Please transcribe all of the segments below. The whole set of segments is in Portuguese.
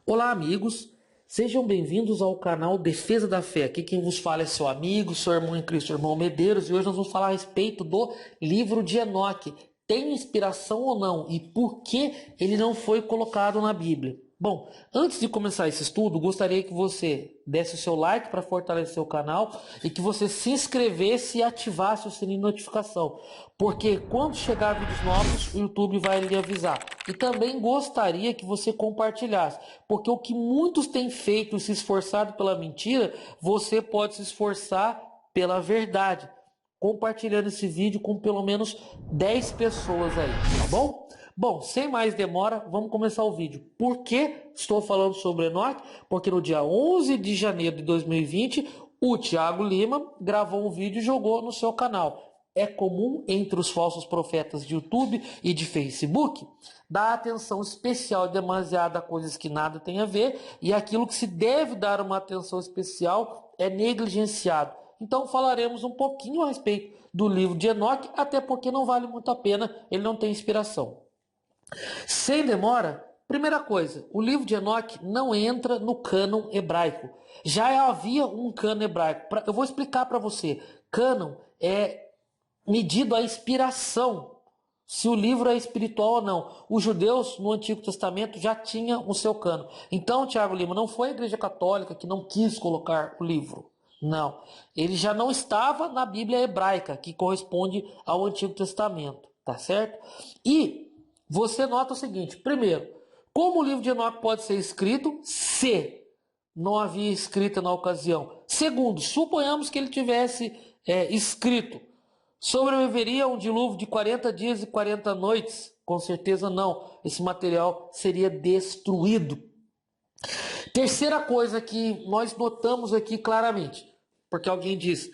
Olá, amigos, sejam bem-vindos ao canal Defesa da Fé. Aqui quem vos fala é seu amigo, seu irmão em Cristo, irmão Medeiros, e hoje nós vamos falar a respeito do livro de Enoque. Tem inspiração ou não? E por que ele não foi colocado na Bíblia? Bom, antes de começar esse estudo, gostaria que você desse o seu like para fortalecer o canal e que você se inscrevesse e ativasse o sininho de notificação, porque quando chegar vídeos novos, o YouTube vai lhe avisar. E também gostaria que você compartilhasse, porque o que muitos têm feito, se esforçado pela mentira, você pode se esforçar pela verdade, compartilhando esse vídeo com pelo menos 10 pessoas aí, tá bom? Bom, sem mais demora, vamos começar o vídeo. Por que estou falando sobre Enoque? Porque no dia 11 de janeiro de 2020, o Thiago Lima gravou um vídeo e jogou no seu canal. É comum entre os falsos profetas de YouTube e de Facebook dar atenção especial demasiada a coisas que nada tem a ver, e aquilo que se deve dar uma atenção especial é negligenciado. Então falaremos um pouquinho a respeito do livro de Enoque, até porque não vale muito a pena, ele não tem inspiração. Sem demora, primeira coisa, o livro de Enoque não entra no cânon hebraico. Já havia um cânon hebraico. Eu vou explicar para você. Cânon é medido a inspiração, se o livro é espiritual ou não. Os judeus no Antigo Testamento já tinham o seu cânon. Então, Thiago Lima, não foi a Igreja Católica que não quis colocar o livro. Não, ele já não estava na Bíblia hebraica, que corresponde ao Antigo Testamento, tá certo? E você nota o seguinte, primeiro, como o livro de Enoque pode ser escrito se não havia escrita na ocasião? Segundo, suponhamos que ele tivesse escrito, sobreviveria um dilúvio de 40 dias e 40 noites? Com certeza não, esse material seria destruído. Terceira coisa que nós notamos aqui claramente, porque alguém diz,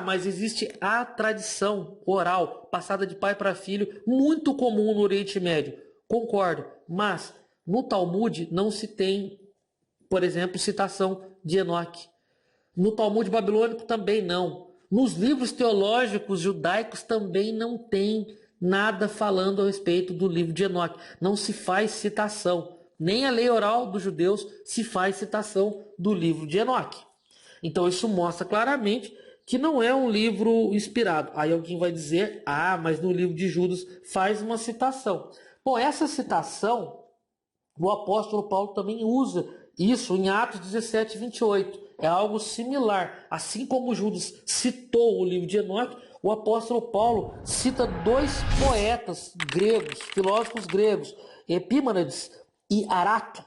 mas existe a tradição oral, passada de pai para filho, muito comum no Oriente Médio. Concordo, mas no Talmud não se tem, por exemplo, citação de Enoque. No Talmud babilônico também não. Nos livros teológicos judaicos também não tem nada falando a respeito do livro de Enoque. Não se faz citação. Nem a lei oral dos judeus se faz citação do livro de Enoque. Então isso mostra claramente que não é um livro inspirado. Aí alguém vai dizer, mas no livro de Judas faz uma citação. Bom, essa citação, o apóstolo Paulo também usa isso em Atos 17, 28. É algo similar. Assim como Judas citou o livro de Enoque, o apóstolo Paulo cita dois poetas gregos, filósofos gregos, Epímanes e Arato,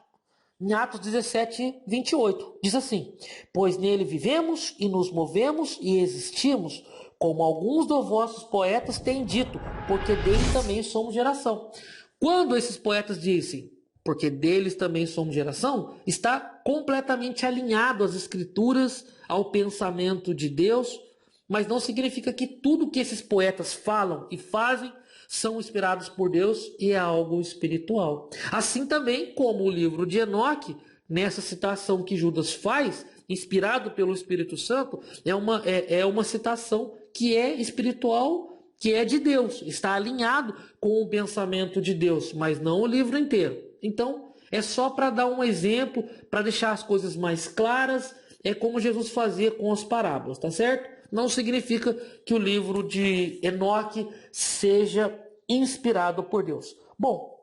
em Atos 17, 28. Diz assim, pois nele vivemos e nos movemos e existimos, como alguns dos vossos poetas têm dito, porque dele também somos geração. Quando esses poetas dizem, porque deles também somos geração, está completamente alinhado às escrituras, ao pensamento de Deus, mas não significa que tudo que esses poetas falam e fazem são inspirados por Deus e é algo espiritual. Assim também como o livro de Enoque, nessa citação que Judas faz, inspirado pelo Espírito Santo, é uma citação que é espiritual, que é de Deus, está alinhado com o pensamento de Deus, mas não o livro inteiro. Então, é só para dar um exemplo, para deixar as coisas mais claras, é como Jesus fazia com as parábolas, tá certo? Não significa que o livro de Enoque seja inspirado por Deus. Bom,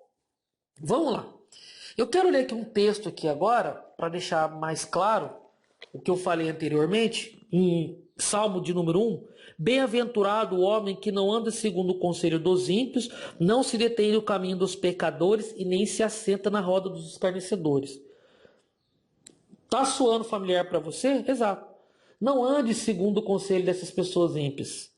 vamos lá. Eu quero ler aqui um texto aqui agora, para deixar mais claro o que eu falei anteriormente, em Salmo de número 1. Bem-aventurado o homem que não anda segundo o conselho dos ímpios, não se detém no caminho dos pecadores e nem se assenta na roda dos escarnecedores. Tá soando familiar para você? Exato. Não ande segundo o conselho dessas pessoas ímpias.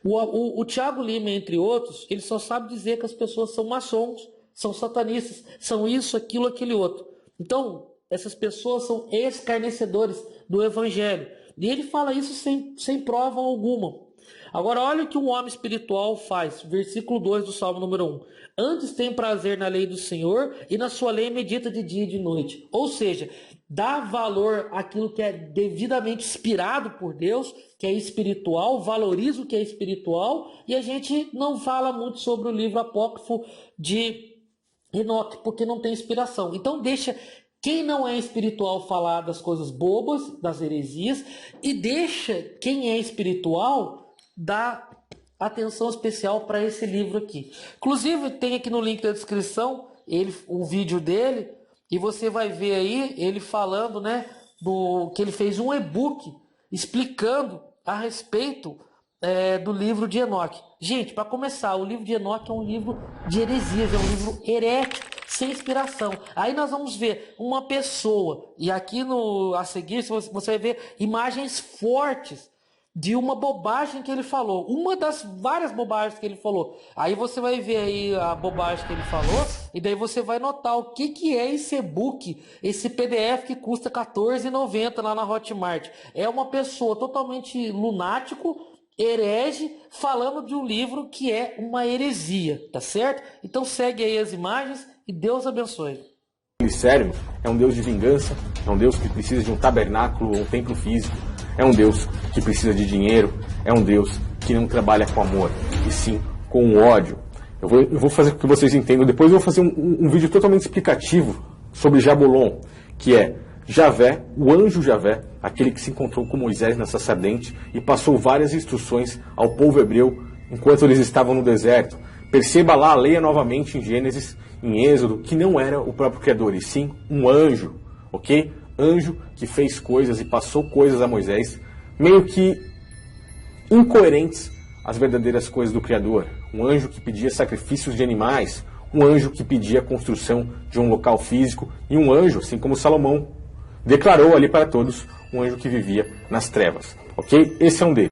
O Thiago Lima, entre outros, ele só sabe dizer que as pessoas são maçons, são satanistas, são isso, aquilo, aquele outro. Então, essas pessoas são escarnecedores do Evangelho. E ele fala isso sem prova alguma. Agora, olha o que um homem espiritual faz. Versículo 2 do Salmo número 1. Antes tem prazer na lei do Senhor e na sua lei medita de dia e de noite. Ou seja, dá valor àquilo que é devidamente inspirado por Deus, que é espiritual, valoriza o que é espiritual, e a gente não fala muito sobre o livro apócrifo de Enoque, porque não tem inspiração. Então deixa quem não é espiritual falar das coisas bobas, das heresias, e deixa quem é espiritual dar atenção especial para esse livro aqui. Inclusive, tem aqui no link da descrição o vídeo dele, e você vai ver aí ele falando, né, que ele fez um e-book explicando a respeito do livro de Enoque. Gente, para começar, o livro de Enoque é um livro de heresias, é um livro herético, sem inspiração. Aí nós vamos ver uma pessoa, e aqui a seguir você vai ver imagens fortes de uma bobagem que ele falou, uma das várias bobagens que ele falou. Aí você vai ver aí a bobagem que ele falou, e daí você vai notar o que é esse e-book, esse PDF que custa R$14,90 lá na Hotmart. É uma pessoa totalmente lunático, herege, falando de um livro que é uma heresia, tá certo? Então segue aí as imagens e Deus abençoe. Sério, é um Deus de vingança, é um Deus que precisa de um tabernáculo ou um templo físico, é um Deus que precisa de dinheiro, é um Deus que não trabalha com amor, e sim com ódio. Eu vou fazer com que vocês entendam, depois eu vou fazer um vídeo totalmente explicativo sobre Jabulon, que é Javé, o anjo Javé, aquele que se encontrou com Moisés na sarça ardente e passou várias instruções ao povo hebreu enquanto eles estavam no deserto. Perceba lá, leia novamente em Gênesis, em Êxodo, que não era o próprio Criador, e sim um anjo, ok? Anjo que fez coisas e passou coisas a Moisés, meio que incoerentes às verdadeiras coisas do Criador. Um anjo que pedia sacrifícios de animais, um anjo que pedia a construção de um local físico, e um anjo, assim como Salomão declarou ali para todos, um anjo que vivia nas trevas, ok? Esse é um deles.